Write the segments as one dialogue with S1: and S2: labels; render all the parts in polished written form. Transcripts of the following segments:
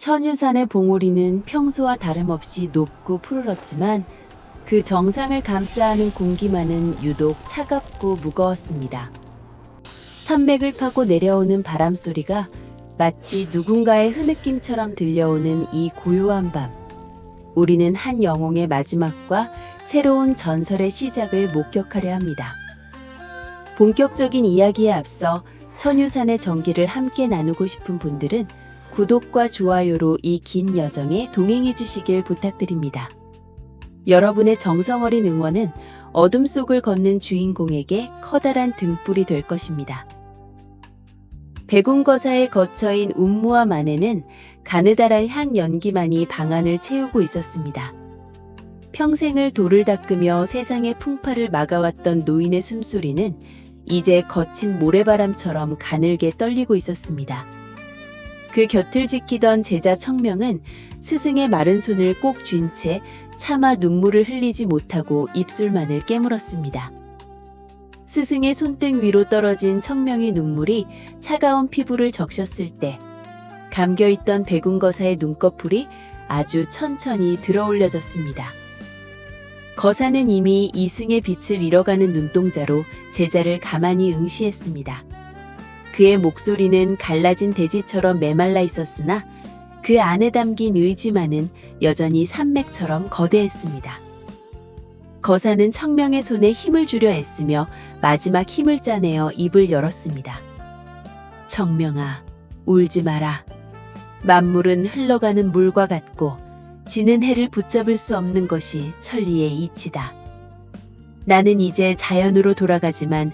S1: 천유산의 봉우리는 평소와 다름없이 높고 푸르렀지만 그 정상을 감싸하는 공기만은 유독 차갑고 무거웠습니다. 산맥을 파고 내려오는 바람 소리가 마치 누군가의 흐느낌처럼 들려오는 이 고요한 밤, 우리는 한 영웅의 마지막과 새로운 전설의 시작을 목격하려 합니다. 본격적인 이야기에 앞서 천유산의 전기를 함께 나누고 싶은 분들은 구독과 좋아요로 이 긴 여정에 동행해 주시길 부탁드립니다. 여러분의 정성어린 응원은 어둠 속을 걷는 주인공에게 커다란 등불이 될 것입니다. 백운거사의 거처인 운무와 만에는 가느다랄 향 연기만이 방안을 채우고 있었습니다. 평생을 돌을 닦으며 세상의 풍파를 막아왔던 노인의 숨소리는 이제 거친 모래바람처럼 가늘게 떨리고 있었습니다. 그 곁을 지키던 제자 청명은 스승의 마른 손을 꼭 쥔 채 차마 눈물을 흘리지 못하고 입술만을 깨물었습니다. 스승의 손등 위로 떨어진 청명의 눈물이 차가운 피부를 적셨을 때 감겨있던 백운거사의 눈꺼풀이 아주 천천히 들어올려졌습니다. 거사는 이미 이승의 빛을 잃어가는 눈동자로 제자를 가만히 응시했습니다. 그의 목소리는 갈라진 대지처럼 메말라 있었으나 그 안에 담긴 의지만은 여전히 산맥처럼 거대했습니다. 거사는 청명의 손에 힘을 주려 애쓰며 마지막 힘을 짜내어 입을 열었습니다. 청명아, 울지 마라. 만물은 흘러가는 물과 같고 지는 해를 붙잡을 수 없는 것이 천리의 이치다. 나는 이제 자연으로 돌아가지만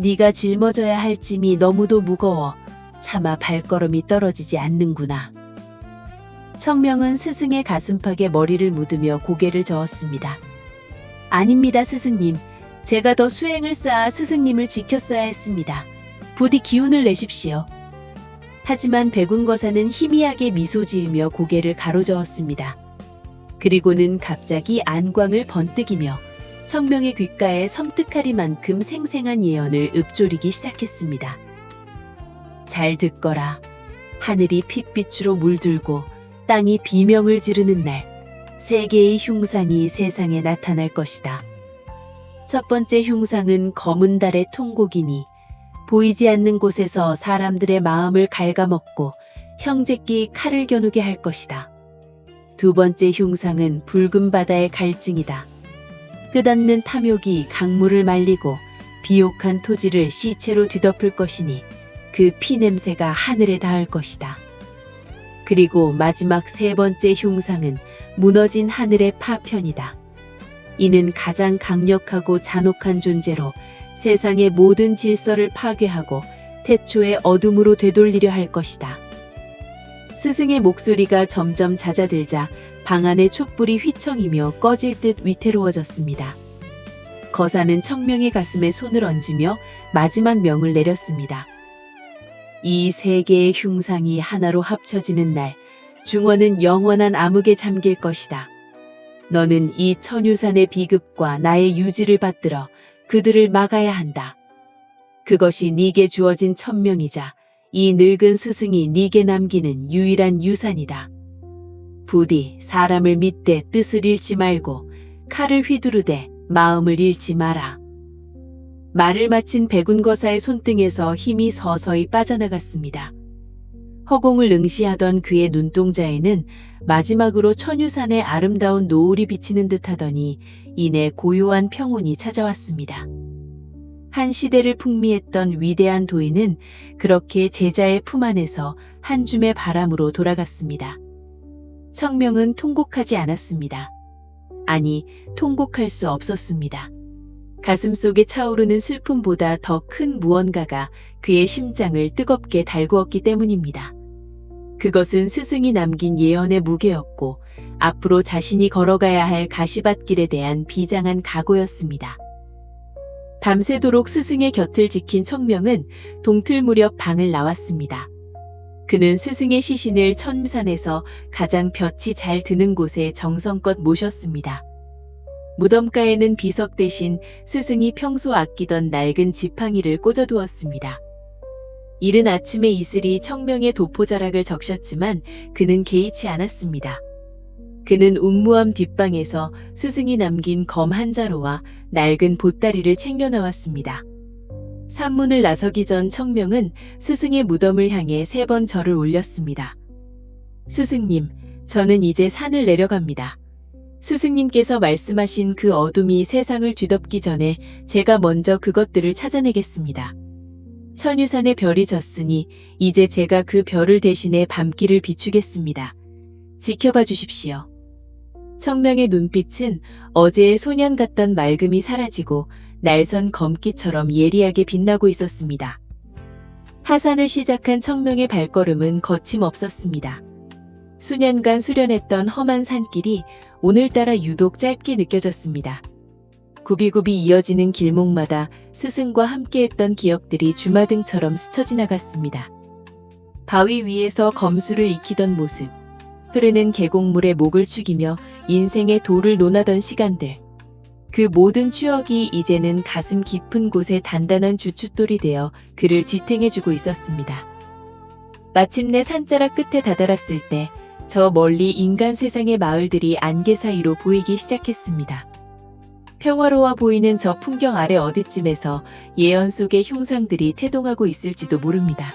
S1: 네가 짊어져야 할 짐이 너무도 무거워 차마 발걸음이 떨어지지 않는구나. 청명은 스승의 가슴팍에 머리를 묻으며 고개를 저었습니다. 아닙니다, 스승님. 제가 더 수행을 쌓아 스승님을 지켰어야 했습니다. 부디 기운을 내십시오. 하지만 백운거사는 희미하게 미소 지으며 고개를 가로저었습니다. 그리고는 갑자기 안광을 번뜩이며 청명의 귓가에 섬뜩하리만큼 생생한 예언을 읊조리기 시작했습니다. 잘 듣거라. 하늘이 핏빛으로 물들고 땅이 비명을 지르는 날, 세 개의 흉상이 세상에 나타날 것이다. 첫 번째 흉상은 검은 달의 통곡이니 보이지 않는 곳에서 사람들의 마음을 갉아먹고 형제끼 칼을 겨누게 할 것이다. 두 번째 흉상은 붉은 바다의 갈증이다. 끝없는 탐욕이 강물을 말리고 비옥한 토지를 시체로 뒤덮을 것이니 그 피냄새가 하늘에 닿을 것이다. 그리고 마지막 세 번째 흉상은 무너진 하늘의 파편이다. 이는 가장 강력하고 잔혹한 존재로 세상의 모든 질서를 파괴하고 태초의 어둠으로 되돌리려 할 것이다. 스승의 목소리가 점점 잦아들자 방 안의 촛불이 휘청이며 꺼질 듯 위태로워졌습니다. 거사는 청명의 가슴에 손을 얹으며 마지막 명을 내렸습니다. 이 세 개의 흉상이 하나로 합쳐지는 날, 중원은 영원한 암흑에 잠길 것이다. 너는 이 천유산의 비급과 나의 유지를 받들어 그들을 막아야 한다. 그것이 네게 주어진 천명이자 이 늙은 스승이 네게 남기는 유일한 유산이다. 부디 사람을 믿되 뜻을 잃지 말고 칼을 휘두르되 마음을 잃지 마라. 말을 마친 백운거사의 손등에서 힘이 서서히 빠져나갔습니다. 허공을 응시하던 그의 눈동자에는 마지막으로 천유산의 아름다운 노을이 비치는 듯하더니 이내 고요한 평온이 찾아왔습니다. 한 시대를 풍미했던 위대한 도인은 그렇게 제자의 품 안에서 한 줌의 바람으로 돌아갔습니다. 청명은 통곡하지 않았습니다. 아니, 통곡할 수 없었습니다. 가슴속에 차오르는 슬픔보다 더 큰 무언가가 그의 심장을 뜨겁게 달구었기 때문입니다. 그것은 스승이 남긴 예언의 무게였고 앞으로 자신이 걸어가야 할 가시밭길에 대한 비장한 각오였습니다. 밤새도록 스승의 곁을 지킨 청명은 동틀 무렵 방을 나왔습니다. 그는 스승의 시신을 천산에서 가장 볕이 잘 드는 곳에 정성껏 모셨습니다. 무덤가에는 비석 대신 스승이 평소 아끼던 낡은 지팡이를 꽂아두었습니다. 이른 아침에 이슬이 청명의 도포자락을 적셨지만 그는 개의치 않았습니다. 그는 운무함 뒷방에서 스승이 남긴 검 한 자루와 낡은 보따리를 챙겨 나왔습니다. 산문을 나서기 전 청명은 스승의 무덤을 향해 3번 절을 올렸습니다. 스승님, 저는 이제 산을 내려갑니다. 스승님께서 말씀하신 그 어둠이 세상을 뒤덮기 전에 제가 먼저 그것들을 찾아내겠습니다. 천유산의 별이 졌으니 이제 제가 그 별을 대신해 밤길을 비추겠습니다. 지켜봐 주십시오. 청명의 눈빛은 어제의 소년 같던 맑음이 사라지고 날선 검기처럼 예리하게 빛나고 있었습니다. 하산을 시작한 청명의 발걸음은 거침없었습니다. 수년간 수련했던 험한 산길이 오늘따라 유독 짧게 느껴졌습니다. 굽이굽이 이어지는 길목마다 스승과 함께했던 기억들이 주마등처럼 스쳐 지나갔습니다. 바위 위에서 검수를 익히던 모습, 흐르는 계곡물에 목을 축이며 인생의 도를 논하던 시간들, 그 모든 추억이 이제는 가슴 깊은 곳에 단단한 주춧돌이 되어 그를 지탱해주고 있었습니다. 마침내 산자락 끝에 다다랐을 때 저 멀리 인간 세상의 마을들이 안개 사이로 보이기 시작했습니다. 평화로워 보이는 저 풍경 아래 어디쯤에서 예언 속의 흉상들이 태동하고 있을지도 모릅니다.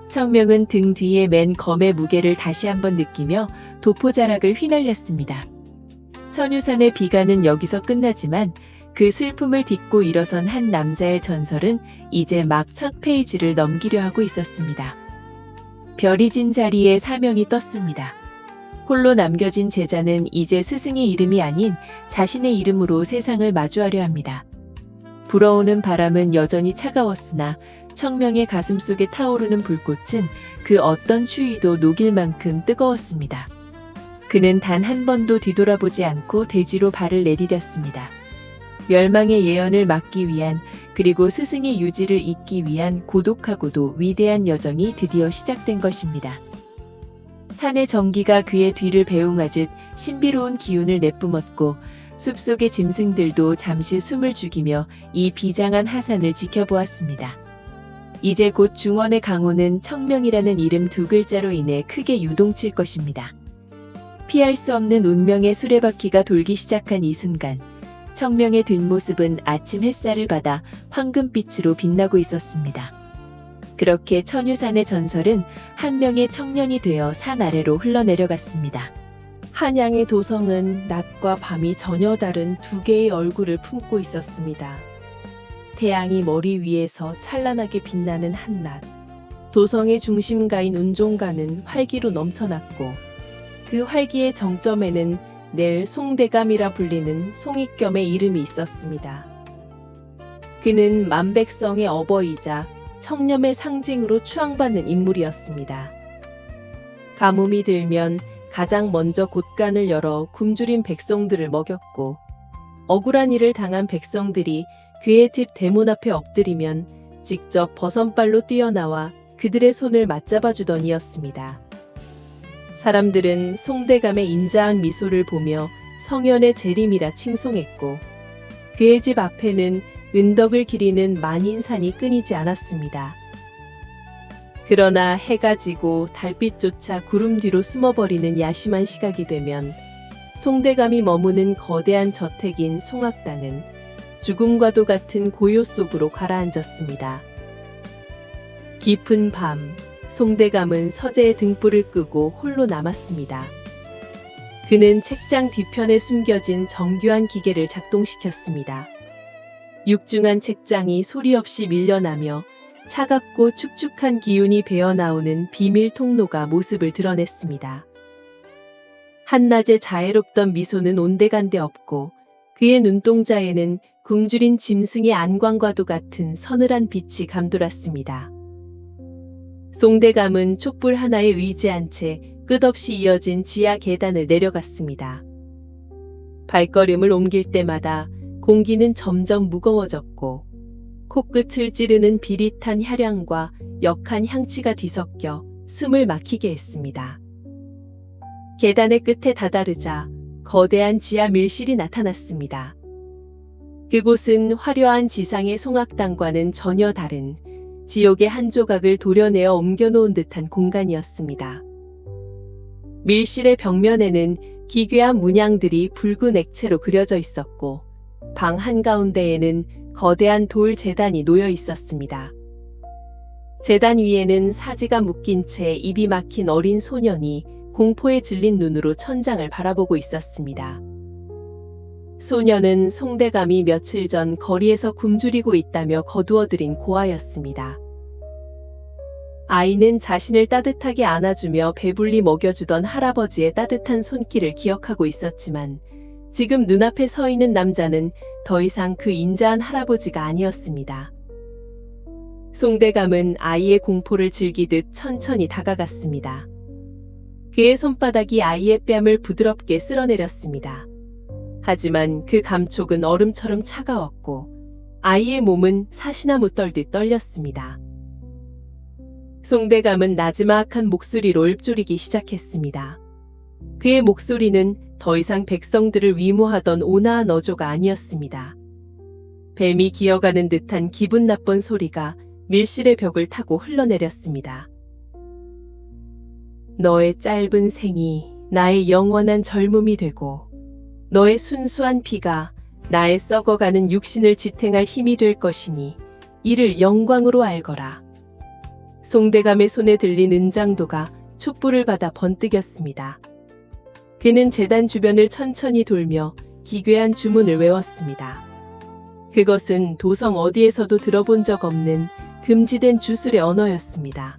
S1: 청명은 등 뒤에 맨 검의 무게를 다시 한번 느끼며 도포자락을 휘날렸습니다. 천유산의 비가는 여기서 끝나지만 그 슬픔을 딛고 일어선 한 남자의 전설은 이제 막 첫 페이지를 넘기려 하고 있었습니다. 별이 진 자리에 사명이 떴습니다. 홀로 남겨진 제자는 이제 스승의 이름이 아닌 자신의 이름으로 세상을 마주하려 합니다. 불어오는 바람은 여전히 차가웠으나 청명의 가슴 속에 타오르는 불꽃은 그 어떤 추위도 녹일 만큼 뜨거웠습니다. 그는 단 한 번도 뒤돌아보지 않고 대지로 발을 내디뎠습니다. 멸망의 예언을 막기 위한, 그리고 스승의 유지를 잇기 위한 고독하고도 위대한 여정이 드디어 시작된 것입니다. 산의 정기가 그의 뒤를 배웅하듯 신비로운 기운을 내뿜었고 숲속의 짐승들도 잠시 숨을 죽이며 이 비장한 하산을 지켜보았습니다. 이제 곧 중원의 강호는 청명이라는 이름 2글자로 인해 크게 유동칠 것입니다. 피할 수 없는 운명의 수레바퀴가 돌기 시작한 이 순간, 청명의 뒷모습은 아침 햇살을 받아 황금빛으로 빛나고 있었습니다. 그렇게 천유산의 전설은 한 명의 청년이 되어 산 아래로 흘러내려갔습니다.
S2: 한양의 도성은 낮과 밤이 전혀 다른 2개의 얼굴을 품고 있었습니다. 태양이 머리 위에서 찬란하게 빛나는 한낮, 도성의 중심가인 운종가는 활기로 넘쳐났고 그 활기의 정점에는 낼 송대감이라 불리는 송익겸의 이름이 있었습니다. 그는 만백성의 어버이자 청렴의 상징으로 추앙받는 인물이었습니다. 가뭄이 들면 가장 먼저 곳간을 열어 굶주린 백성들을 먹였고, 억울한 일을 당한 백성들이 그의 집 대문 앞에 엎드리면 직접 버선발로 뛰어나와 그들의 손을 맞잡아 주던 이였습니다. 사람들은 송대감의 인자한 미소를 보며 성현의 재림이라 칭송했고, 그의 집 앞에는 은덕을 기리는 만인산이 끊이지 않았습니다. 그러나 해가 지고 달빛조차 구름 뒤로 숨어버리는 야심한 시각이 되면 송대감이 머무는 거대한 저택인 송악당은 죽음과도 같은 고요 속으로 가라앉았습니다. 깊은 밤, 송대감은 서재의 등불을 끄고 홀로 남았습니다. 그는 책장 뒤편에 숨겨진 정교한 기계를 작동시켰습니다. 육중한 책장이 소리 없이 밀려나며 차갑고 축축한 기운이 배어나오는 비밀 통로가 모습을 드러냈습니다. 한낮의 자애롭던 미소는 온데간데 없고 그의 눈동자에는 굶주린 짐승의 안광과도 같은 서늘한 빛이 감돌았습니다. 송대감은 촛불 하나에 의지한 채 끝없이 이어진 지하 계단을 내려갔습니다. 발걸음을 옮길 때마다 공기는 점점 무거워졌고 코끝을 찌르는 비릿한 혈향과 역한 향취가 뒤섞여 숨을 막히게 했습니다. 계단의 끝에 다다르자 거대한 지하 밀실이 나타났습니다. 그곳은 화려한 지상의 송악당과는 전혀 다른 지옥의 한 조각을 도려내어 옮겨놓은 듯한 공간이었습니다. 밀실의 벽면에는 기괴한 문양들이 붉은 액체로 그려져 있었고 방 한가운데에는 거대한 돌 제단이 놓여 있었습니다. 제단 위에는 사지가 묶인 채 입이 막힌 어린 소년이 공포에 질린 눈으로 천장을 바라보고 있었습니다. 소년은 송대감이 며칠 전 거리에서 굶주리고 있다며 거두어들인 고아였습니다. 아이는 자신을 따뜻하게 안아주며 배불리 먹여주던 할아버지의 따뜻한 손길을 기억하고 있었지만 지금 눈앞에 서 있는 남자는 더 이상 그 인자한 할아버지가 아니었습니다. 송대감은 아이의 공포를 즐기듯 천천히 다가갔습니다. 그의 손바닥이 아이의 뺨을 부드럽게 쓸어내렸습니다. 하지만 그 감촉은 얼음처럼 차가웠고 아이의 몸은 사시나무 떨듯 떨렸습니다. 송대감은 나지막한 목소리로 읊조리기 시작했습니다. 그의 목소리는 더 이상 백성들을 위모하던 온화한 어조가 아니었습니다. 뱀이 기어가는 듯한 기분 나쁜 소리가 밀실의 벽을 타고 흘러내렸습니다. 너의 짧은 생이 나의 영원한 젊음이 되고 너의 순수한 피가 나의 썩어가는 육신을 지탱할 힘이 될 것이니 이를 영광으로 알거라. 송대감의 손에 들린 은장도가 촛불을 받아 번뜩였습니다. 그는 제단 주변을 천천히 돌며 기괴한 주문을 외웠습니다. 그것은 도성 어디에서도 들어본 적 없는 금지된 주술의 언어였습니다.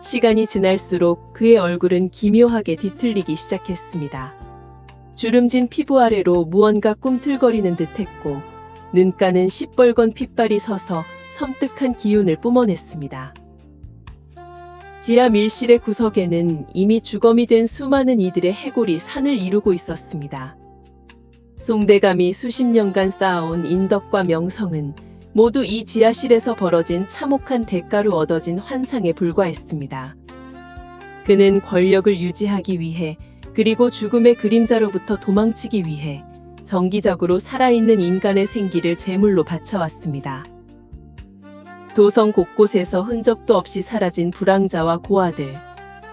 S2: 시간이 지날수록 그의 얼굴은 기묘하게 뒤틀리기 시작했습니다. 주름진 피부 아래로 무언가 꿈틀거리는 듯했고 눈가는 시뻘건 핏발이 서서 섬뜩한 기운을 뿜어냈습니다. 지하 밀실의 구석에는 이미 주검이 된 수많은 이들의 해골이 산을 이루고 있었습니다. 송대감이 수십 년간 쌓아온 인덕과 명성은 모두 이 지하실에서 벌어진 참혹한 대가로 얻어진 환상에 불과했습니다. 그는 권력을 유지하기 위해 그리고 죽음의 그림자로부터 도망치기 위해 정기적으로 살아있는 인간의 생기를 제물로 바쳐왔습니다. 도성 곳곳에서 흔적도 없이 사라진 불황자와 고아들,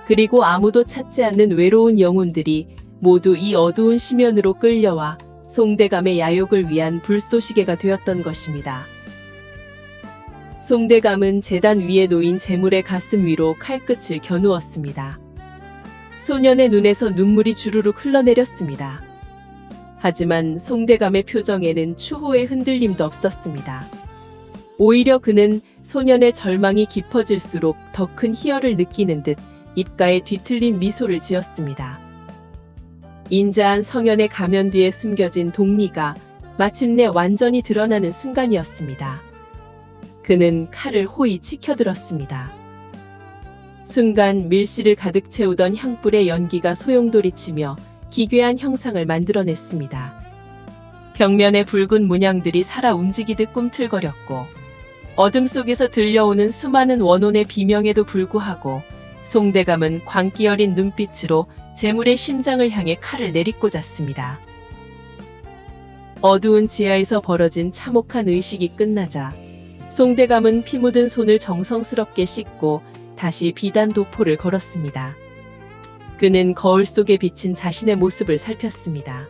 S2: 그리고 아무도 찾지 않는 외로운 영혼들이 모두 이 어두운 심연으로 끌려와 송대감의 야욕을 위한 불쏘시개가 되었던 것입니다. 송대감은 제단 위에 놓인 제물의 가슴 위로 칼끝을 겨누었습니다. 소년의 눈에서 눈물이 주르륵 흘러내렸습니다. 하지만 송대감의 표정에는 추호의 흔들림도 없었습니다. 오히려 그는 소년의 절망이 깊어질수록 더 큰 희열을 느끼는 듯 입가에 뒤틀린 미소를 지었습니다. 인자한 성현의 가면 뒤에 숨겨진 동리가 마침내 완전히 드러나는 순간이었습니다. 그는 칼을 호이 치켜들었습니다. 순간 밀실을 가득 채우던 향불의 연기가 소용돌이치며 기괴한 형상을 만들어냈습니다. 벽면의 붉은 문양들이 살아 움직이듯 꿈틀거렸고 어둠 속에서 들려오는 수많은 원혼의 비명에도 불구하고 송대감은 광기 어린 눈빛으로 제물의 심장을 향해 칼을 내리꽂았습니다. 어두운 지하에서 벌어진 참혹한 의식이 끝나자 송대감은 피 묻은 손을 정성스럽게 씻고 다시 비단 도포를 걸었습니다. 그는 거울 속에 비친 자신의 모습을 살폈습니다.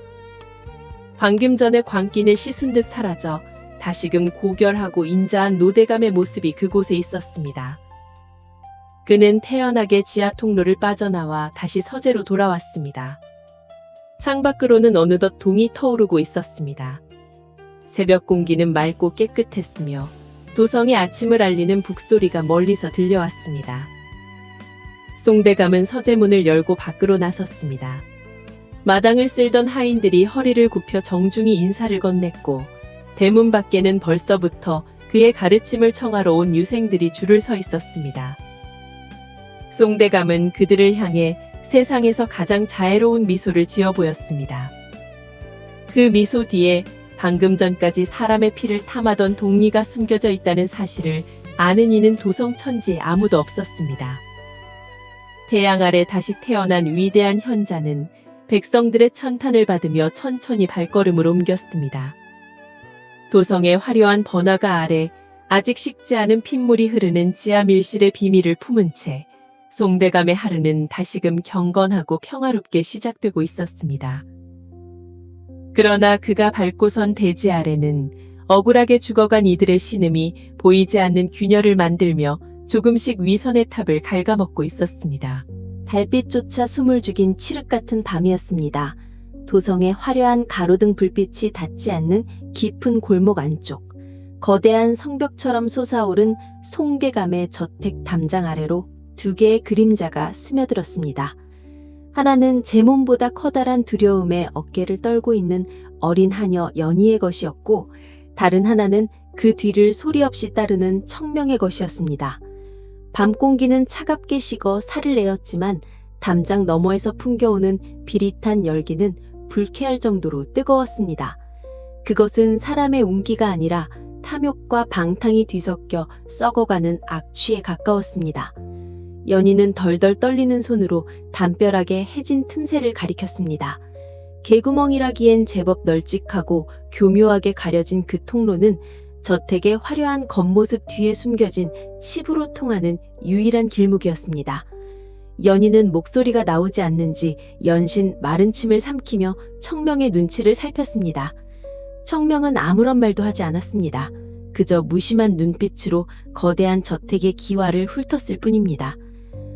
S2: 방금 전의 광기는 씻은 듯 사라져 다시금 고결하고 인자한 노대감의 모습이 그곳에 있었습니다. 그는 태연하게 지하 통로를 빠져나와 다시 서재로 돌아왔습니다. 창밖으로는 어느덧 동이 터오르고 있었습니다. 새벽 공기는 맑고 깨끗했으며 도성의 아침을 알리는 북소리가 멀리서 들려왔습니다. 송대감은 서재문을 열고 밖으로 나섰습니다. 마당을 쓸던 하인들이 허리를 굽혀 정중히 인사를 건넸고 대문 밖에는 벌써부터 그의 가르침을 청하러 온 유생들이 줄을 서 있었습니다. 송대감은 그들을 향해 세상에서 가장 자애로운 미소를 지어 보였습니다. 그 미소 뒤에 방금 전까지 사람의 피를 탐하던 동리가 숨겨져 있다는 사실을 아는 이는 도성 천지에 아무도 없었습니다. 태양 아래 다시 태어난 위대한 현자는 백성들의 천탄을 받으며 천천히 발걸음을 옮겼습니다. 도성의 화려한 번화가 아래 아직 식지 않은 핏물이 흐르는 지하 밀실의 비밀을 품은 채 송대감의 하루는 다시금 경건하고 평화롭게 시작되고 있었습니다. 그러나 그가 밟고 선 대지 아래는 억울하게 죽어간 이들의 신음이 보이지 않는 균열을 만들며 조금씩 위선의 탑을 갉아먹고 있었습니다.
S3: 달빛조차 숨을 죽인 칠흑 같은 밤이었습니다. 도성의 화려한 가로등 불빛이 닿지 않는 깊은 골목 안쪽, 거대한 성벽처럼 솟아오른 송계감의 저택 담장 아래로 두 개의 그림자가 스며들었습니다. 하나는 제 몸보다 커다란 두려움에 어깨를 떨고 있는 어린 하녀 연희의 것이었고, 다른 하나는 그 뒤를 소리 없이 따르는 청명의 것이었습니다. 밤 공기는 차갑게 식어 살을 내었지만 담장 너머에서 풍겨오는 비릿한 열기는 불쾌할 정도로 뜨거웠습니다. 그것은 사람의 운기가 아니라 탐욕과 방탕이 뒤섞여 썩어가는 악취에 가까웠습니다. 연희는 덜덜 떨리는 손으로 담벼락에 해진 틈새를 가리켰습니다. 개구멍이라기엔 제법 널찍하고 교묘하게 가려진 그 통로는 저택의 화려한 겉모습 뒤에 숨겨진 칩으로 통하는 유일한 길목이었습니다. 연희는 목소리가 나오지 않는지 연신 마른 침을 삼키며 청명의 눈치를 살폈습니다. 청명은 아무런 말도 하지 않았습니다. 그저 무심한 눈빛으로 거대한 저택의 기와를 훑었을 뿐입니다.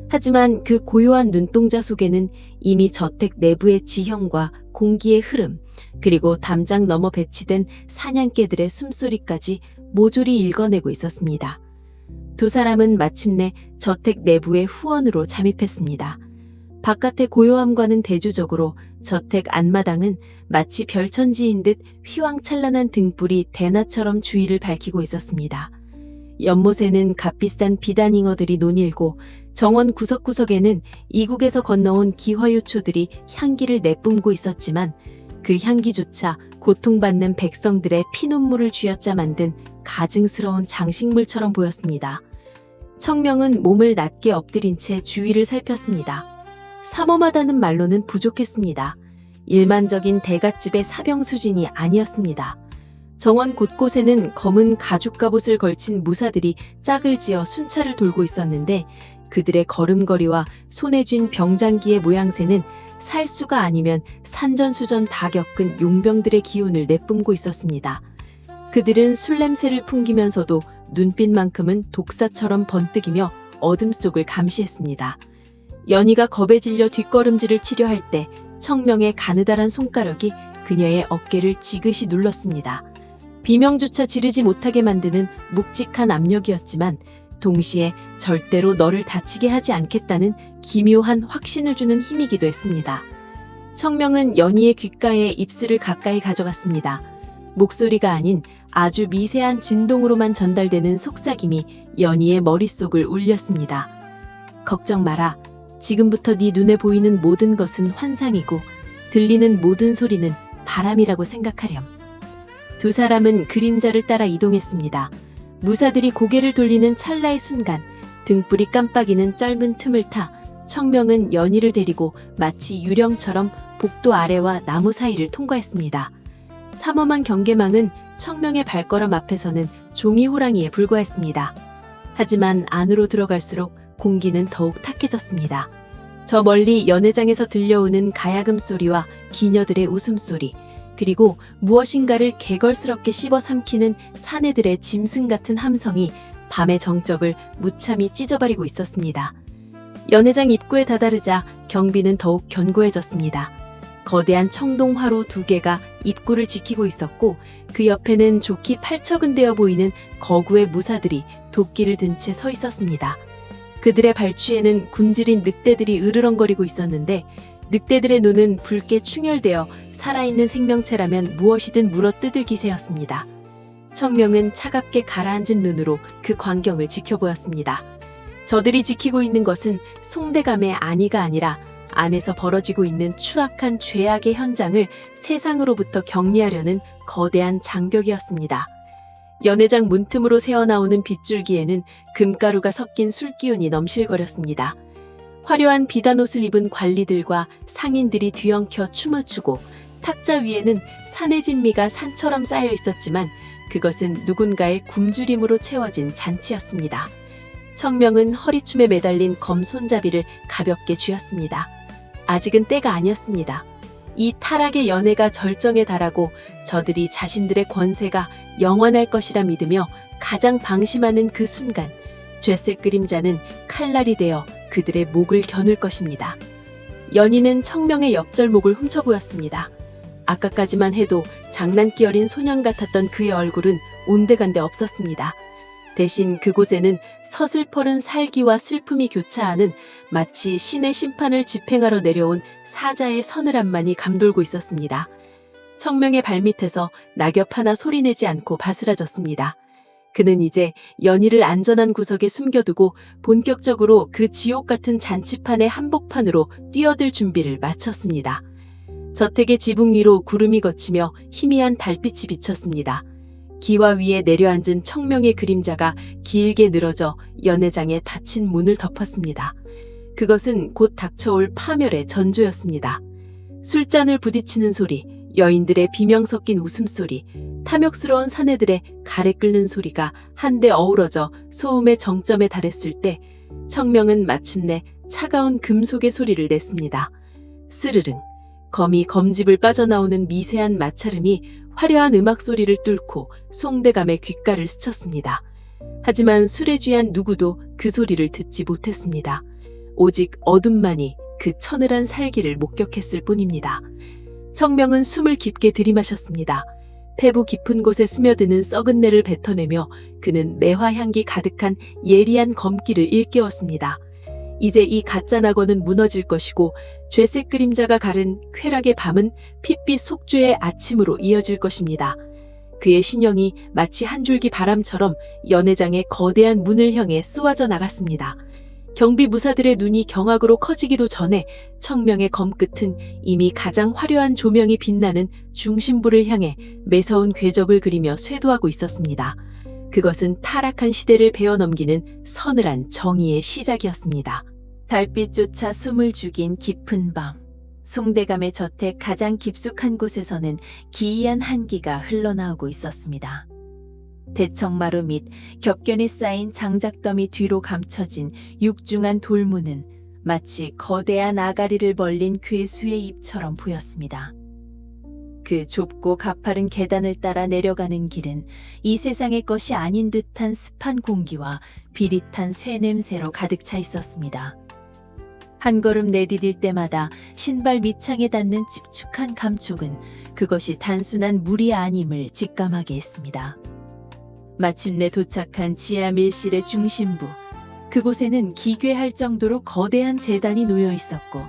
S3: 하지만 그 고요한 눈동자 속에는 이미 저택 내부의 지형과 공기의 흐름, 그리고 담장 너머 배치된 사냥개들의 숨소리까지 모조리 읽어내고 있었습니다. 두 사람은 마침내 저택 내부의 후원으로 잠입했습니다. 바깥의 고요함과는 대조적으로 저택 안마당은 마치 별천지인 듯 휘황찬란한 등불이 대낮처럼 주위를 밝히고 있었습니다. 연못에는 값비싼 비단잉어들이 논일고 정원 구석구석에는 이국에서 건너온 기화요초들이 향기를 내뿜고 있었지만 그 향기조차 고통받는 백성들의 피눈물을 쥐어짜 만든 가증스러운 장식물처럼 보였습니다. 청명은 몸을 낮게 엎드린 채 주위를 살폈습니다. 삼엄하다는 말로는 부족했습니다. 일반적인 대갓집의 사병 수준이 아니었습니다. 정원 곳곳에는 검은 가죽 갑옷을 걸친 무사들이 짝을 지어 순찰을 돌고 있었는데 그들의 걸음걸이와 손에 쥔 병장기의 모양새는 살수가 아니면 산전수전 다 겪은 용병들의 기운을 내뿜고 있었습니다. 그들은 술 냄새를 풍기면서도 눈빛만큼은 독사처럼 번뜩이며 어둠 속을 감시했습니다. 연희가 겁에 질려 뒷걸음질을 치려 할 때 청명의 가느다란 손가락이 그녀의 어깨를 지그시 눌렀습니다. 비명조차 지르지 못하게 만드는 묵직한 압력이었지만 동시에 절대로 너를 다치게 하지 않겠다는 기묘한 확신을 주는 힘이기도 했습니다. 청명은 연희의 귓가에 입술을 가까이 가져갔습니다. 목소리가 아닌 아주 미세한 진동으로만 전달되는 속삭임이 연희의 머릿속을 울렸습니다. 걱정 마라. 지금부터 네 눈에 보이는 모든 것은 환상이고 들리는 모든 소리는 바람이라고 생각하렴. 두 사람은 그림자를 따라 이동했습니다. 무사들이 고개를 돌리는 찰나의 순간 등불이 깜빡이는 짧은 틈을 타 청명은 연희를 데리고 마치 유령처럼 복도 아래와 나무 사이를 통과했습니다. 삼엄한 경계망은 청명의 발걸음 앞에서는 종이 호랑이에 불과했습니다. 하지만 안으로 들어갈수록 공기는 더욱 탁해졌습니다. 저 멀리 연회장에서 들려오는 가야금 소리와 기녀들의 웃음소리, 그리고 무엇인가를 개걸스럽게 씹어 삼키는 사내들의 짐승 같은 함성이 밤의 정적을 무참히 찢어버리고 있었습니다. 연회장 입구에 다다르자 경비는 더욱 견고해졌습니다. 거대한 청동화로 2개가 입구를 지키고 있었고 그 옆에는 좋게 팔척은되어 보이는 거구의 무사들이 도끼를 든 채 서 있었습니다. 그들의 발취에는 굶주린 늑대들이 으르렁거리고 있었는데 늑대들의 눈은 붉게 충혈되어 살아있는 생명체라면 무엇이든 물어뜯을 기세였습니다. 청명은 차갑게 가라앉은 눈으로 그 광경을 지켜보았습니다. 저들이 지키고 있는 것은 송대감의 안위가 아니라 안에서 벌어지고 있는 추악한 죄악의 현장을 세상으로부터 격리하려는 거대한 장벽이었습니다. 연회장 문틈으로 새어나오는 빗줄기에는 금가루가 섞인 술기운이 넘실거렸습니다. 화려한 비단옷을 입은 관리들과 상인들이 뒤엉켜 춤을 추고 탁자 위에는 산의 진미가 산처럼 쌓여 있었지만
S2: 그것은 누군가의 굶주림으로 채워진 잔치였습니다. 청명은 허리춤에 매달린 검 손잡이를 가볍게 쥐었습니다. 아직은 때가 아니었습니다. 이 타락의 연애가 절정에 달하고 저들이 자신들의 권세가 영원할 것이라 믿으며 가장 방심하는 그 순간, 죄색 그림자는 칼날이 되어 그들의 목을 겨눌 것입니다. 연희는 청명의 옆절목을 훔쳐 보였습니다. 아까까지만 해도 장난기 어린 소년 같았던 그의 얼굴은 온데간데 없었습니다. 대신 그곳에는 서슬퍼른 살기와 슬픔이 교차하는 마치 신의 심판을 집행하러 내려온 사자의 서늘함만이 감돌고 있었습니다. 청명의 발밑에서 낙엽 하나 소리내지 않고 바스라졌습니다. 그는 이제 연희를 안전한 구석에 숨겨두고 본격적으로 그 지옥 같은 잔치판의 한복판으로 뛰어들 준비를 마쳤습니다. 저택의 지붕 위로 구름이 걷히며 희미한 달빛이 비쳤습니다. 기와 위에 내려앉은 청명의 그림자가 길게 늘어져 연회장의 닫힌 문을 덮었습니다. 그것은 곧 닥쳐올 파멸의 전조였습니다. 술잔을 부딪히는 소리, 여인들의 비명 섞인 웃음소리, 탐욕스러운 사내들의 가래 끓는 소리가 한데 어우러져 소음의 정점에 달했을 때 청명은 마침내 차가운 금속의 소리를 냈습니다. 스르릉, 검이 검집을 빠져나오는 미세한 마찰음이 화려한 음악 소리를 뚫고 송대감의 귓가를 스쳤습니다. 하지만 술에 취한 누구도 그 소리를 듣지 못했습니다. 오직 어둠만이 그 서늘한 살기를 목격했을 뿐입니다. 청명은 숨을 깊게 들이마셨습니다. 폐부 깊은 곳에 스며드는 썩은 내를 뱉어내며 그는 매화향기 가득한 예리한 검기를 일깨웠습니다. 이제 이 가짜 낙원은 무너질 것이고 죄색 그림자가 가른 쾌락의 밤은 핏빛 속죄의 아침으로 이어질 것입니다. 그의 신형이 마치 한 줄기 바람처럼 연회장의 거대한 문을 향해 쏘아져 나갔습니다. 경비 무사들의 눈이 경악으로 커지기도 전에 청명의 검끝은 이미 가장 화려한 조명이 빛나는 중심부를 향해 매서운 궤적을 그리며 쇄도하고 있었습니다. 그것은 타락한 시대를 베어넘기는 서늘한 정의의 시작이었습니다.
S1: 달빛조차 숨을 죽인 깊은 밤. 송대감의 저택 가장 깊숙한 곳에서는 기이한 한기가 흘러나오고 있었습니다. 대청마루 및 겹견이 쌓인 장작더미 뒤로 감춰진 육중한 돌문은 마치 거대한 아가리를 벌린 괴수의 입처럼 보였습니다. 그 좁고 가파른 계단을 따라 내려가는 길은 이 세상의 것이 아닌 듯한 습한 공기와 비릿한 쇠 냄새로 가득 차 있었습니다. 한 걸음 내디딜 때마다 신발 밑창에 닿는 찝축한 감촉은 그것이 단순한 물이 아님을 직감하게 했습니다. 마침내 도착한 지하 밀실의 중심부, 그곳에는 기괴할 정도로 거대한 제단이 놓여 있었고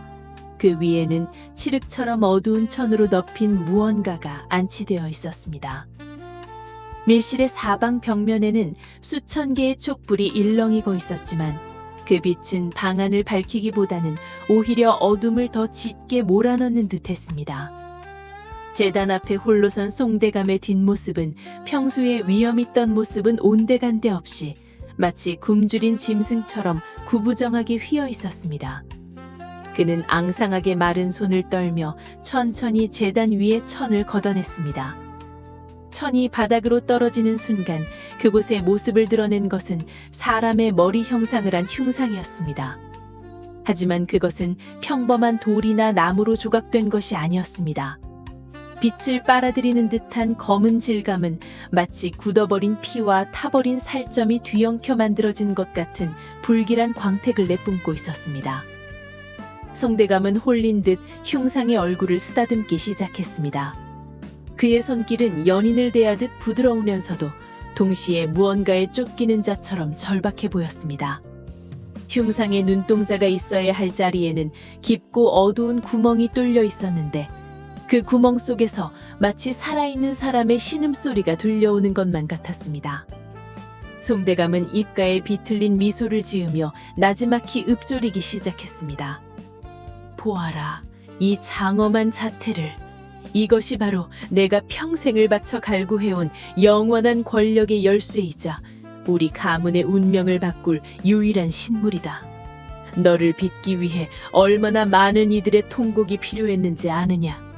S1: 그 위에는 칠흑처럼 어두운 천으로 덮인 무언가가 안치되어 있었습니다. 밀실의 사방 벽면에는 수천 개의 촛불이 일렁이고 있었지만 그 빛은 방안을 밝히기보다는 오히려 어둠을 더 짙게 몰아넣는 듯했습니다. 제단 앞에 홀로 선 송대감의 뒷모습은 평소에 위험 있던 모습은 온데간데 없이 마치 굶주린 짐승처럼 구부정하게 휘어 있었습니다. 그는 앙상하게 마른 손을 떨며 천천히 제단 위에 천을 걷어냈습니다. 천이 바닥으로 떨어지는 순간 그곳에 모습을 드러낸 것은 사람의 머리 형상을 한 흉상이었습니다. 하지만 그것은 평범한 돌이나 나무로 조각된 것이 아니었습니다. 빛을 빨아들이는 듯한 검은 질감은 마치 굳어버린 피와 타버린 살점이 뒤엉켜 만들어진 것 같은 불길한 광택을 내뿜고 있었습니다. 송대감은 홀린 듯 흉상의 얼굴을 쓰다듬기 시작했습니다. 그의 손길은 연인을 대하듯 부드러우면서도 동시에 무언가에 쫓기는 자처럼 절박해 보였습니다. 흉상의 눈동자가 있어야 할 자리에는 깊고 어두운 구멍이 뚫려 있었는데 그 구멍 속에서 마치 살아있는 사람의 신음소리가 들려오는 것만 같았습니다. 송대감은 입가에 비틀린 미소를 지으며 나지막히 읊조리기 시작했습니다. 보아라, 이 장엄한 자태를. 이것이 바로 내가 평생을 바쳐 갈구해온 영원한 권력의 열쇠이자 우리 가문의 운명을 바꿀 유일한 신물이다. 너를 빚기 위해 얼마나 많은 이들의 통곡이 필요했는지 아느냐?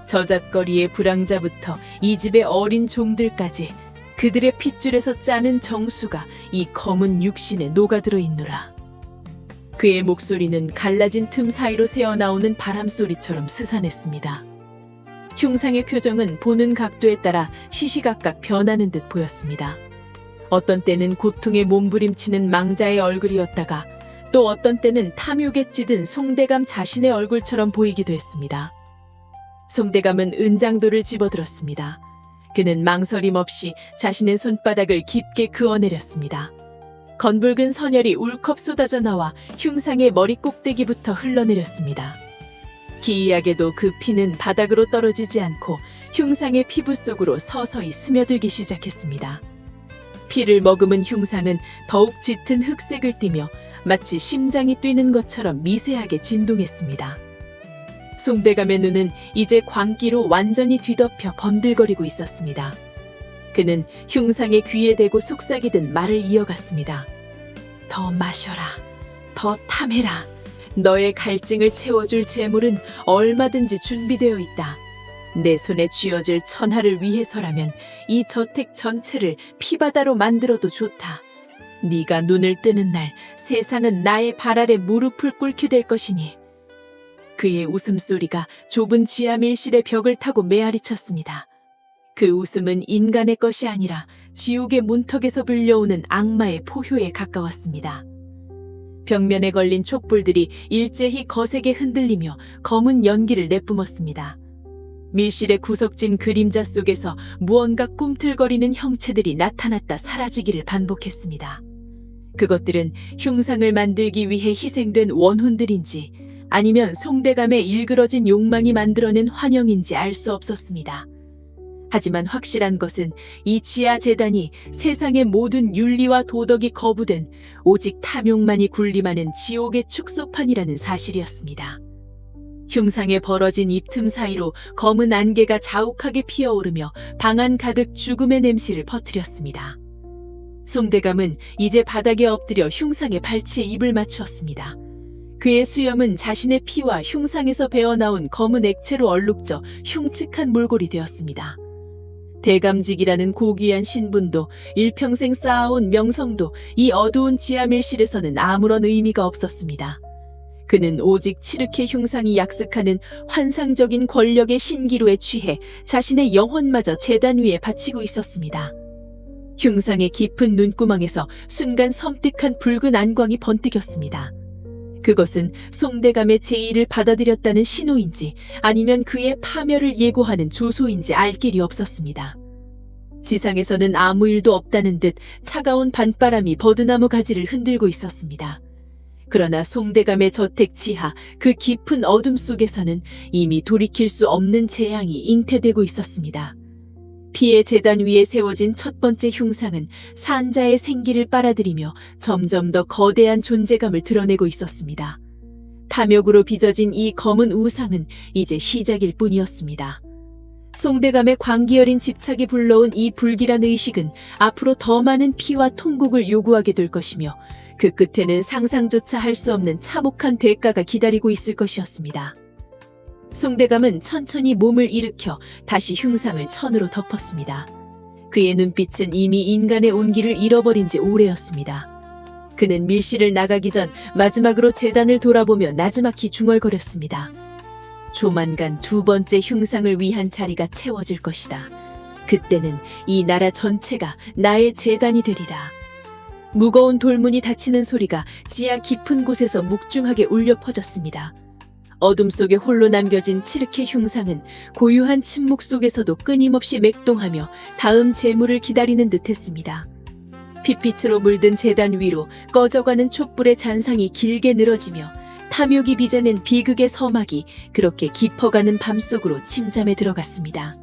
S1: 저잣거리의 불황자부터 이 집의 어린 종들까지
S2: 그들의 핏줄에서 짜는 정수가 이 검은 육신에 녹아들어 있노라. 그의 목소리는 갈라진 틈 사이로 새어나오는 바람소리처럼 스산했습니다. 흉상의 표정은 보는 각도에 따라 시시각각 변하는 듯 보였습니다. 어떤 때는 고통에 몸부림치는 망자의 얼굴이었다가 또 어떤 때는 탐욕에 찌든 송대감 자신의 얼굴처럼 보이기도 했습니다. 송대감은 은장도를 집어들었습니다. 그는 망설임 없이 자신의 손바닥을 깊게 그어내렸습니다. 건붉은 선혈이 울컥 쏟아져 나와 흉상의 머리 꼭대기부터 흘러내렸습니다. 기이하게도 그 피는 바닥으로 떨어지지 않고 흉상의 피부 속으로 서서히 스며들기 시작했습니다. 피를 머금은 흉상은 더욱 짙은 흑색을 띠며 마치 심장이 뛰는 것처럼 미세하게 진동했습니다. 송대감의 눈은 이제 광기로 완전히 뒤덮여 건들거리고 있었습니다. 그는 흉상의 귀에 대고 속삭이듯 말을 이어갔습니다. 더 마셔라. 더 탐해라. 너의 갈증을 채워줄 재물은 얼마든지 준비되어 있다. 내 손에 쥐어질 천하를 위해서라면 이 저택 전체를 피바다로 만들어도 좋다. 네가 눈을 뜨는 날 세상은 나의 발 아래 무릎을 꿇게 될 것이니. 그의 웃음소리가 좁은 지하 밀실의 벽을 타고 메아리쳤습니다. 그 웃음은 인간의 것이 아니라 지옥의 문턱에서 불려오는 악마의 포효에 가까웠습니다. 벽면에 걸린 촛불들이 일제히 거세게 흔들리며 검은 연기를 내뿜었습니다. 밀실의 구석진 그림자 속에서 무언가 꿈틀거리는 형체들이 나타났다 사라지기를 반복했습니다. 그것들은 흉상을 만들기 위해 희생된 원혼들인지 아니면 송대감의 일그러진 욕망이 만들어낸 환영인지 알 수 없었습니다. 하지만 확실한 것은 이 지하 재단이 세상의 모든 윤리와 도덕이 거부된 오직 탐욕만이 군림하는 지옥의 축소판이라는 사실이었습니다. 흉상에 벌어진 입틈 사이로 검은 안개가 자욱하게 피어오르며 방 안 가득 죽음의 냄새를 퍼뜨렸습니다. 송대감은 이제 바닥에 엎드려 흉상의 발치에 입을 맞추었습니다. 그의 수염은 자신의 피와 흉상에서 배어나온 검은 액체로 얼룩져 흉측한 몰골이 되었습니다. 대감직이라는 고귀한 신분도 일평생 쌓아온 명성도 이 어두운 지하밀실에서는 아무런 의미가 없었습니다. 그는 오직 치르케 흉상이 약속하는 환상적인 권력의 신기루에 취해 자신의 영혼마저 제단 위에 바치고 있었습니다. 흉상의 깊은 눈구멍에서 순간 섬뜩한 붉은 안광이 번뜩였습니다. 그것은 송대감의 제의를 받아들였다는 신호인지 아니면 그의 파멸을 예고하는 조소인지 알 길이 없었습니다. 지상에서는 아무 일도 없다는 듯 차가운 밤바람이 버드나무 가지를 흔들고 있었습니다. 그러나 송대감의 저택 지하 그 깊은 어둠 속에서는 이미 돌이킬 수 없는 재앙이 잉태되고 있었습니다. 피의 제단 위에 세워진 첫 번째 흉상은 산자의 생기를 빨아들이며 점점 더 거대한 존재감을 드러내고 있었습니다. 탐욕으로 빚어진 이 검은 우상은 이제 시작일 뿐이었습니다. 송대감의 광기 어린 집착이 불러온 이 불길한 의식은 앞으로 더 많은 피와 통곡을 요구하게 될 것이며 그 끝에는 상상조차 할 수 없는 참혹한 대가가 기다리고 있을 것이었습니다. 송대감은 천천히 몸을 일으켜 다시 흉상을 천으로 덮었습니다. 그의 눈빛은 이미 인간의 온기를 잃어버린 지 오래였습니다. 그는 밀실을 나가기 전 마지막으로 제단을 돌아보며 나지막히 중얼거렸습니다. 조만간 두 번째 흉상을 위한 자리가 채워질 것이다. 그때는 이 나라 전체가 나의 제단이 되리라. 무거운 돌문이 닫히는 소리가 지하 깊은 곳에서 묵중하게 울려 퍼졌습니다. 어둠 속에 홀로 남겨진 치르케 흉상은 고요한 침묵 속에서도 끊임없이 맥동하며 다음 재물을 기다리는 듯했습니다. 핏빛으로 물든 제단 위로 꺼져가는 촛불의 잔상이 길게 늘어지며 탐욕이 빚어낸 비극의 서막이 그렇게 깊어가는 밤속으로 침잠에 들어갔습니다.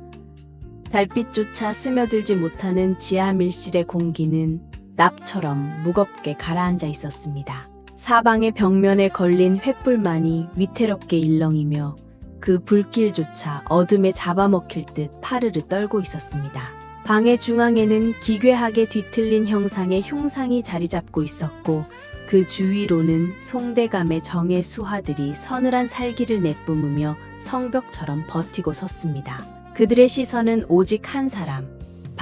S3: 달빛조차 스며들지 못하는 지하 밀실의 공기는 납처럼 무겁게 가라앉아 있었습니다. 사방의 벽면에 걸린 횃불만이 위태롭게 일렁이며 그 불길조차 어둠에 잡아먹힐 듯 파르르 떨고 있었습니다. 방의 중앙에는 기괴하게 뒤틀린 형상의 흉상이 자리 잡고 있었고 그 주위로는 송대감의 정의 수하들이 서늘한 살기를 내뿜으며 성벽처럼 버티고 섰습니다. 그들의 시선은 오직 한 사람,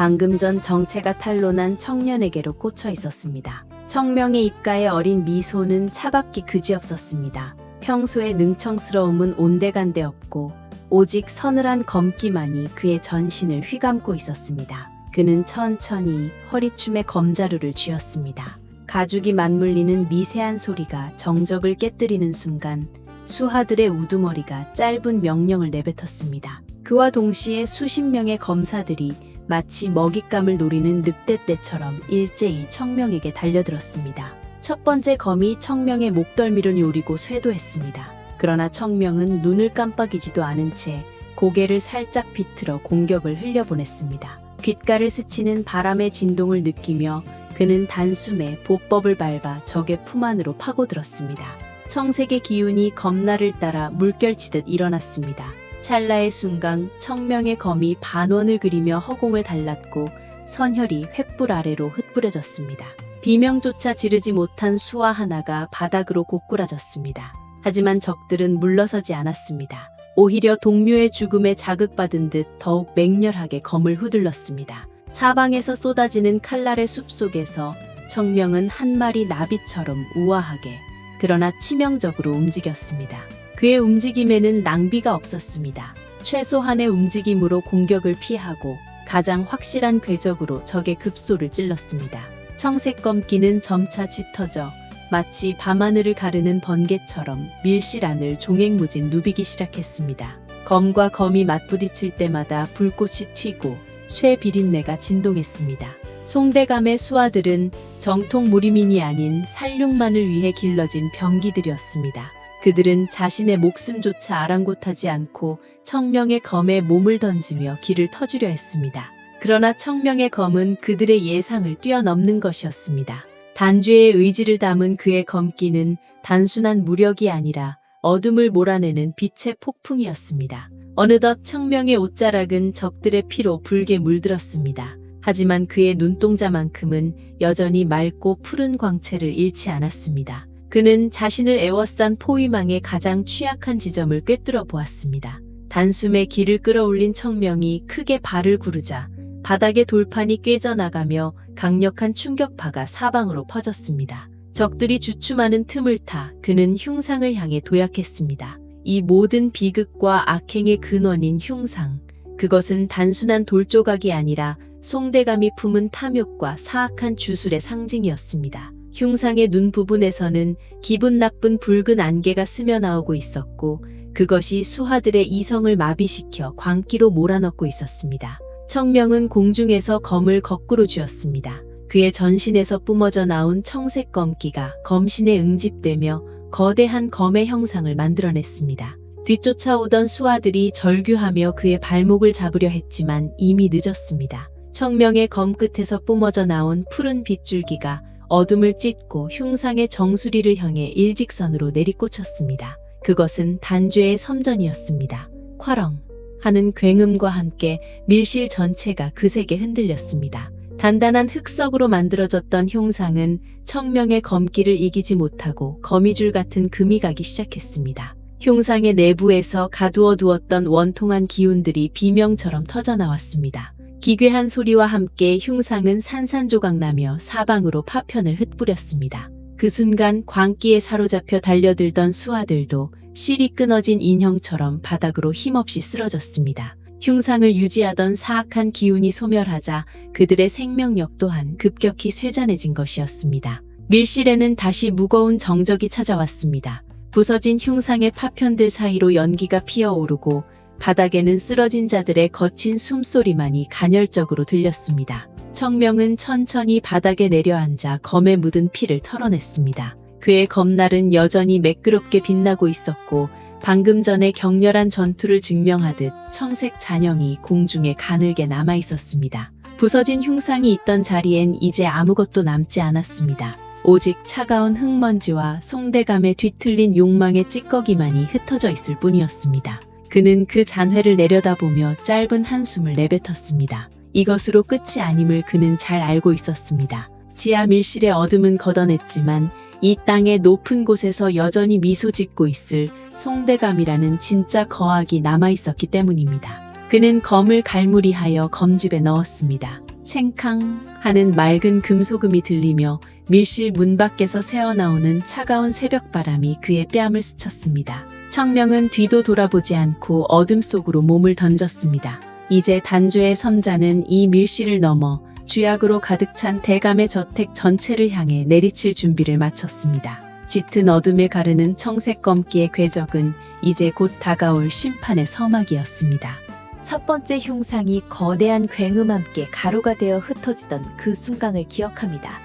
S1: 방금 전 정체가 탄로난 청년에게로 꽂혀 있었습니다. 청명의 입가에 어린 미소는 차갑기 그지없었습니다. 평소의 능청스러움은 온데간데 없고 오직 서늘한 검기만이 그의 전신을 휘감고 있었습니다. 그는 천천히 허리춤에 검자루를 쥐었습니다. 가죽이 맞물리는 미세한 소리가 정적을 깨뜨리는 순간 수하들의 우두머리가 짧은 명령을 내뱉었습니다. 그와 동시에 수십 명의 검사들이 마치 먹잇감을 노리는 늑대떼처럼 일제히 청명에게 달려들었습니다. 첫 번째 검이 청명의 목덜미를 요리고 쇄도했습니다. 그러나 청명은 눈을 깜빡이지도 않은 채 고개를 살짝 비틀어 공격을 흘려보냈습니다. 귓가를 스치는 바람의 진동을 느끼며 그는 단숨에 보법을 밟아 적의 품 안으로 파고들었습니다. 청색의 기운이 검날을 따라 물결치듯 일어났습니다. 찰나의 순간 청명의 검이 반원을 그리며 허공을 달랐고 선혈이 횃불 아래로 흩뿌려졌습니다. 비명조차 지르지 못한 수화 하나가 바닥으로 고꾸라졌습니다. 하지만 적들은 물러서지 않았습니다. 오히려 동료의 죽음에 자극받은 듯 더욱 맹렬하게 검을 휘둘렀습니다. 사방에서 쏟아지는 칼날의 숲속에서 청명은 한 마리 나비처럼 우아하게 그러나 치명적으로 움직였습니다. 그의 움직임에는 낭비가 없었습니다. 최소한의 움직임으로 공격을 피하고 가장 확실한 궤적으로 적의 급소를 찔렀습니다. 청색 검기는 점차 짙어져 마치 밤하늘을 가르는 번개처럼 밀실안을 종횡무진 누비기 시작했습니다. 검과 검이 맞부딪힐 때마다 불꽃이 튀고 쇠 비린내가 진동했습니다. 송대감의 수하들은 정통 무리민이 아닌 살육만을 위해 길러진 병기들이었습니다. 그들은 자신의 목숨조차 아랑곳하지 않고 청명의 검에 몸을 던지며 길을 터주려 했습니다. 그러나 청명의 검은 그들의 예상을 뛰어넘는 것이었습니다. 단죄의 의지를 담은 그의 검기는 단순한 무력이 아니라 어둠을 몰아내는 빛의 폭풍이었습니다. 어느덧 청명의 옷자락은 적들의 피로 붉게 물들었습니다. 하지만 그의 눈동자만큼은 여전히 맑고 푸른 광채를 잃지 않았습니다. 그는 자신을 애워싼 포위망의 가장 취약한 지점을 꿰뚫어 보았습니다. 단숨에 길을 끌어올린 청명이 크게 발을 구르자 바닥의 돌판이 깨져나가며 강력한 충격파가 사방으로 퍼졌습니다. 적들이 주춤하는 틈을 타 그는 흉상을 향해 도약했습니다. 이 모든 비극과 악행의 근원인 흉상, 그것은 단순한 돌조각이 아니라 송대감이 품은 탐욕과 사악한 주술의 상징이었습니다. 흉상의 눈 부분에서는 기분 나쁜 붉은 안개가 스며나오고 있었고 그것이 수하들의 이성을 마비시켜 광기로 몰아넣고 있었습니다. 청명은 공중에서 검을 거꾸로 쥐었습니다. 그의 전신에서 뿜어져 나온 청색 검기가 검신에 응집되며 거대한 검의 형상을 만들어냈습니다. 뒤쫓아오던 수하들이 절규하며 그의 발목을 잡으려 했지만 이미 늦었습니다. 청명의 검 끝에서 뿜어져 나온 푸른 빗줄기가 어둠을 찢고 흉상의 정수리를 향해 일직선으로 내리꽂혔습니다. 그것은 단죄의 섬전이었습니다. 콰렁 하는 굉음과 함께 밀실 전체가 그세게 흔들렸습니다. 단단한 흑석으로 만들어졌던 흉상은 청명의 검기를 이기지 못하고 거미줄 같은 금이 가기 시작했습니다. 흉상의 내부에서 가두어 두었던 원통한 기운들이 비명처럼 터져나왔습니다. 기괴한 소리와 함께 흉상은 산산조각나며 사방으로 파편을 흩뿌렸습니다. 그 순간 광기에 사로잡혀 달려들던 수하들도 실이 끊어진 인형처럼 바닥으로 힘없이 쓰러졌습니다. 흉상을 유지하던 사악한 기운이 소멸하자 그들의 생명력 또한 급격히 쇠잔해진 것이었습니다. 밀실에는 다시 무거운 정적이 찾아왔습니다. 부서진 흉상의 파편들 사이로 연기가 피어오르고 바닥에는 쓰러진 자들의 거친 숨소리만이 간헐적으로 들렸습니다. 청명은 천천히 바닥에 내려앉아 검에 묻은 피를 털어냈습니다. 그의 검날은 여전히 매끄럽게 빛나고 있었고 방금 전에 격렬한 전투를 증명하듯 청색 잔영이 공중에 가늘게 남아 있었습니다. 부서진 흉상이 있던 자리엔 이제 아무것도 남지 않았습니다. 오직 차가운 흙먼지와 송대감의 뒤틀린 욕망의 찌꺼기만이 흩어져 있을 뿐이었습니다. 그는 그 잔회를 내려다보며 짧은 한숨을 내뱉었습니다. 이것으로 끝이 아님을 그는 잘 알고 있었습니다. 지하 밀실의 어둠은 걷어냈지만 이 땅의 높은 곳에서 여전히 미소 짓고 있을 송대감이라는 진짜 거악이 남아있었기 때문입니다. 그는 검을 갈무리하여 검집에 넣었습니다. 챙캉 하는 맑은 금소금이 들리며 밀실 문 밖에서 새어나오는 차가운 새벽바람이 그의 뺨을 스쳤습니다. 청명은 뒤도 돌아보지 않고 어둠 속으로 몸을 던졌습니다. 이제 단주의 선자는 이 밀실을 넘어 쥐약으로 가득 찬 대감의 저택 전체를 향해 내리칠 준비를 마쳤습니다. 짙은 어둠에 가르는 청색 검기의 궤적은 이제 곧 다가올 심판의 서막이었습니다.
S3: 첫 번째 흉상이 거대한 굉음 함께 가루가 되어 흩어지던 그 순간을 기억합니다.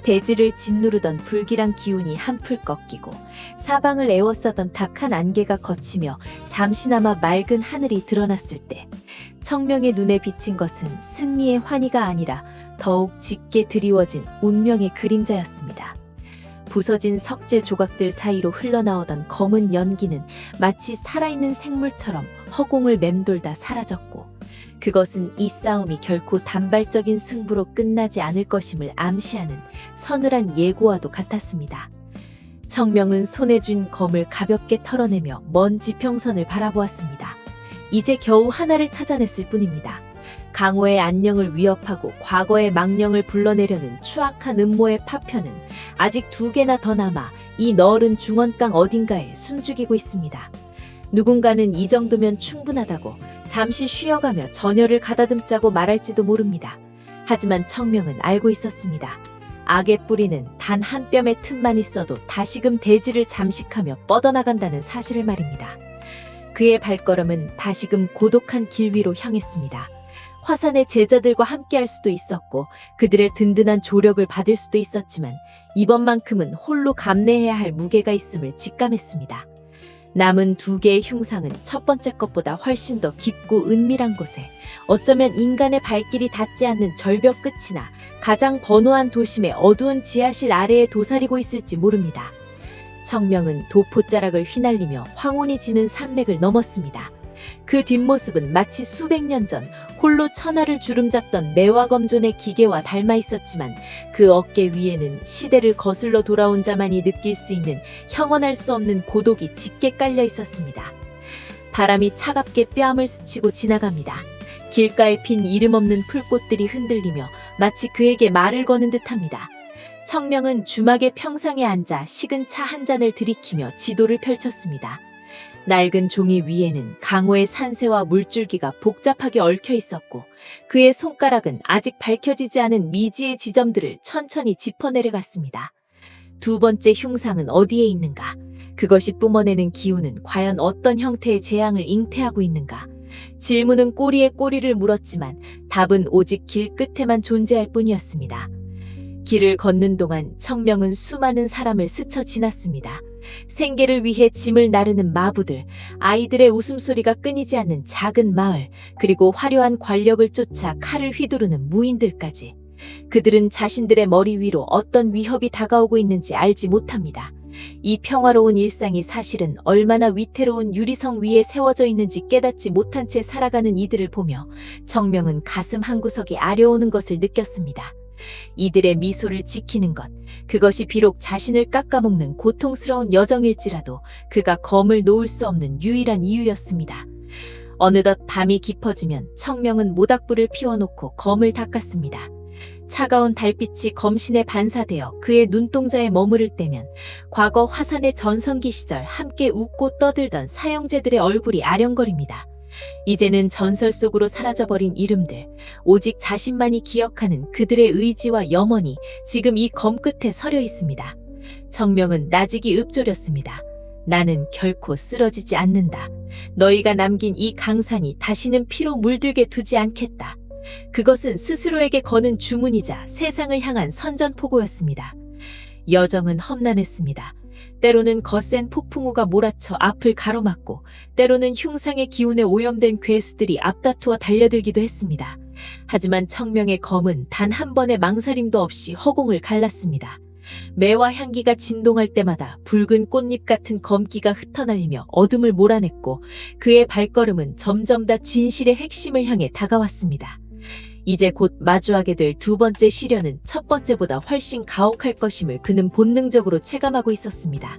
S3: 대지를 짓누르던 불길한 기운이 한풀 꺾이고 사방을 에워싸던 탁한 안개가 걷히며 잠시나마 맑은 하늘이 드러났을 때 청명의 눈에 비친 것은 승리의 환희가 아니라 더욱 짙게 드리워진 운명의 그림자였습니다. 부서진 석재 조각들 사이로 흘러나오던 검은 연기는 마치 살아있는 생물처럼 허공을 맴돌다 사라졌고 그것은 이 싸움이 결코 단발적인 승부로 끝나지 않을 것임을 암시하는 서늘한 예고와도 같았습니다. 청명은 손에 쥔 검을 가볍게 털어내며 먼 지평선을 바라보았습니다. 이제 겨우 하나를 찾아냈을 뿐입니다. 강호의 안녕을 위협하고 과거의 망령을 불러내려는 추악한 음모의 파편은 아직 2개나 더 남아 이 넓은 중원강 어딘가에 숨죽이고 있습니다. 누군가는 이 정도면 충분하다고 잠시 쉬어가며 전열을 가다듬자고 말할지도 모릅니다. 하지만 청명은 알고 있었습니다. 악의 뿌리는 단 한 뼘의 틈만 있어도 다시금 대지를 잠식하며 뻗어나간다는 사실을 말입니다. 그의 발걸음은 다시금 고독한 길 위로 향했습니다. 화산의 제자들과 함께할 수도 있었고 그들의 든든한 조력을 받을 수도 있었지만 이번만큼은 홀로 감내해야 할 무게가 있음을 직감했습니다. 남은 2개의 흉상은 첫 번째 것보다 훨씬 더 깊고 은밀한 곳에 어쩌면 인간의 발길이 닿지 않는 절벽 끝이나 가장 번호한 도심의 어두운 지하실 아래에 도사리고 있을지 모릅니다. 청명은 도포자락을 휘날리며 황혼이 지는 산맥을 넘었습니다. 그 뒷모습은 마치 수백 년 전 홀로 천하를 주름잡던 매화검존의 기계와 닮아 있었지만 그 어깨 위에는 시대를 거슬러 돌아온 자만이 느낄 수 있는 형언할 수 없는 고독이 짙게 깔려 있었습니다. 바람이 차갑게 뺨을 스치고 지나갑니다. 길가에 핀 이름 없는 풀꽃들이 흔들리며 마치 그에게 말을 거는 듯합니다. 청명은 주막의 평상에 앉아 식은 차 한 잔을 들이키며 지도를 펼쳤습니다. 낡은 종이 위에는 강호의 산세와 물줄기가 복잡하게 얽혀 있었고 그의 손가락은 아직 밝혀지지 않은 미지의 지점들을 천천히 짚어내려갔습니다. 2번째 흉상은 어디에 있는가? 그것이 뿜어내는 기운은 과연 어떤 형태의 재앙을 잉태하고 있는가? 질문은 꼬리에 꼬리를 물었지만 답은 오직 길 끝에만 존재할 뿐이었습니다. 길을 걷는 동안 청명은 수많은 사람을 스쳐 지났습니다. 생계를 위해 짐을 나르는 마부들, 아이들의 웃음소리가 끊이지 않는 작은 마을, 그리고 화려한 관력을 쫓아 칼을 휘두르는 무인들까지. 그들은 자신들의 머리 위로 어떤 위협이 다가오고 있는지 알지 못합니다. 이 평화로운 일상이 사실은 얼마나 위태로운 유리성 위에 세워져 있는지 깨닫지 못한 채 살아가는 이들을 보며 청명은 가슴 한구석이 아려오는 것을 느꼈습니다. 이들의 미소를 지키는 것, 그것이 비록 자신을 깎아먹는 고통스러운 여정일지라도 그가 검을 놓을 수 없는 유일한 이유였습니다. 어느덧 밤이 깊어지면 청명은 모닥불을 피워놓고 검을 닦았습니다. 차가운 달빛이 검신에 반사되어 그의 눈동자에 머무를 때면 과거 화산의 전성기 시절 함께 웃고 떠들던 사형제들의 얼굴이 아령거립니다. 이제는 전설 속으로 사라져버린 이름들, 오직 자신만이 기억하는 그들의 의지와 염원이 지금 이 검 끝에 서려 있습니다. 청명은 나직이 읊조렸습니다. 나는 결코 쓰러지지 않는다. 너희가 남긴 이 강산이 다시는 피로 물들게 두지 않겠다. 그것은 스스로에게 거는 주문이자 세상을 향한 선전포고였습니다. 여정은 험난했습니다. 때로는 거센 폭풍우가 몰아쳐 앞을 가로막고 때로는 흉상의 기운에 오염된 괴수들이 앞다투어 달려들기도 했습니다. 하지만 청명의 검은 단 한 번의 망설임도 없이 허공을 갈랐습니다. 매화 향기가 진동할 때마다 붉은 꽃잎 같은 검기가 흩어날리며 어둠을 몰아냈고 그의 발걸음은 점점 더 진실의 핵심을 향해 다가왔습니다. 이제 곧 마주하게 될 2번째 시련은 첫 번째보다 훨씬 가혹할 것임을 그는 본능적으로 체감하고 있었습니다.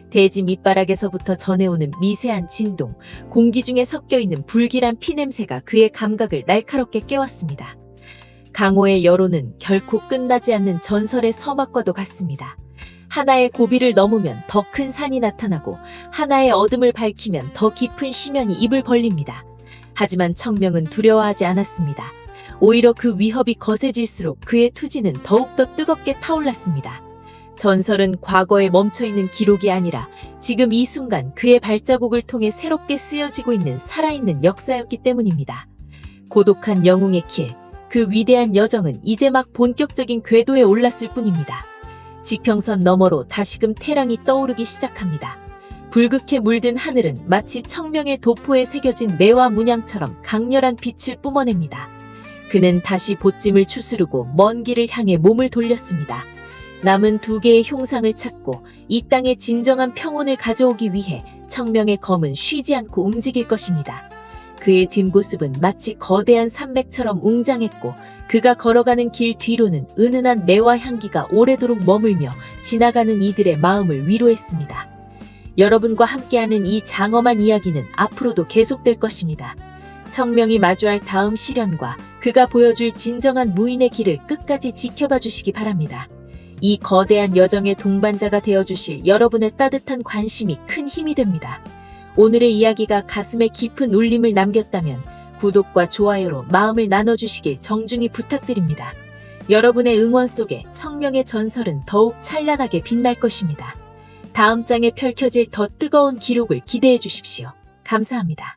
S3: 대지 밑바닥에서부터 전해오는 미세한 진동, 공기 중에 섞여있는 불길한 피냄새가 그의 감각을 날카롭게 깨웠습니다.
S2: 강호의 여로는 결코 끝나지 않는 전설의 서막과도 같습니다. 하나의 고비를 넘으면 더 큰 산이 나타나고 하나의 어둠을 밝히면 더 깊은 시면이 입을 벌립니다. 하지만 청명은 두려워하지 않았습니다. 오히려 그 위협이 거세질수록 그의 투지는 더욱더 뜨겁게 타올랐습니다. 전설은 과거에 멈춰있는 기록이 아니라 지금 이 순간 그의 발자국을 통해 새롭게 쓰여지고 있는 살아있는 역사였기 때문입니다. 고독한 영웅의 길, 그 위대한 여정은 이제 막 본격적인 궤도에 올랐을 뿐입니다. 지평선 너머로 다시금 태랑이 떠오르기 시작합니다. 붉게 물든 하늘은 마치 청명의 도포에 새겨진 매화 문양처럼 강렬한 빛을 뿜어냅니다. 그는 다시 보찜을 추스르고 먼 길을 향해 몸을 돌렸습니다. 남은 2개의 흉상을 찾고 이 땅에 진정한 평온을 가져오기 위해 청명의 검은 쉬지 않고 움직일 것입니다. 그의 뒷모습은 마치 거대한 산맥처럼 웅장했고 그가 걸어가는 길 뒤로는 은은한 매화 향기가 오래도록 머물며 지나가는 이들의 마음을 위로했습니다. 여러분과 함께하는 이 장엄한 이야기는 앞으로도 계속될 것입니다. 청명이 마주할 다음 시련과 그가 보여줄 진정한 무인의 길을 끝까지 지켜봐 주시기 바랍니다. 이 거대한 여정의 동반자가 되어주실 여러분의 따뜻한 관심이 큰 힘이 됩니다. 오늘의 이야기가 가슴에 깊은 울림을 남겼다면 구독과 좋아요로 마음을 나눠주시길 정중히 부탁드립니다. 여러분의 응원 속에 청명의 전설은 더욱 찬란하게 빛날 것입니다. 다음 장에 펼쳐질 더 뜨거운 기록을 기대해 주십시오. 감사합니다.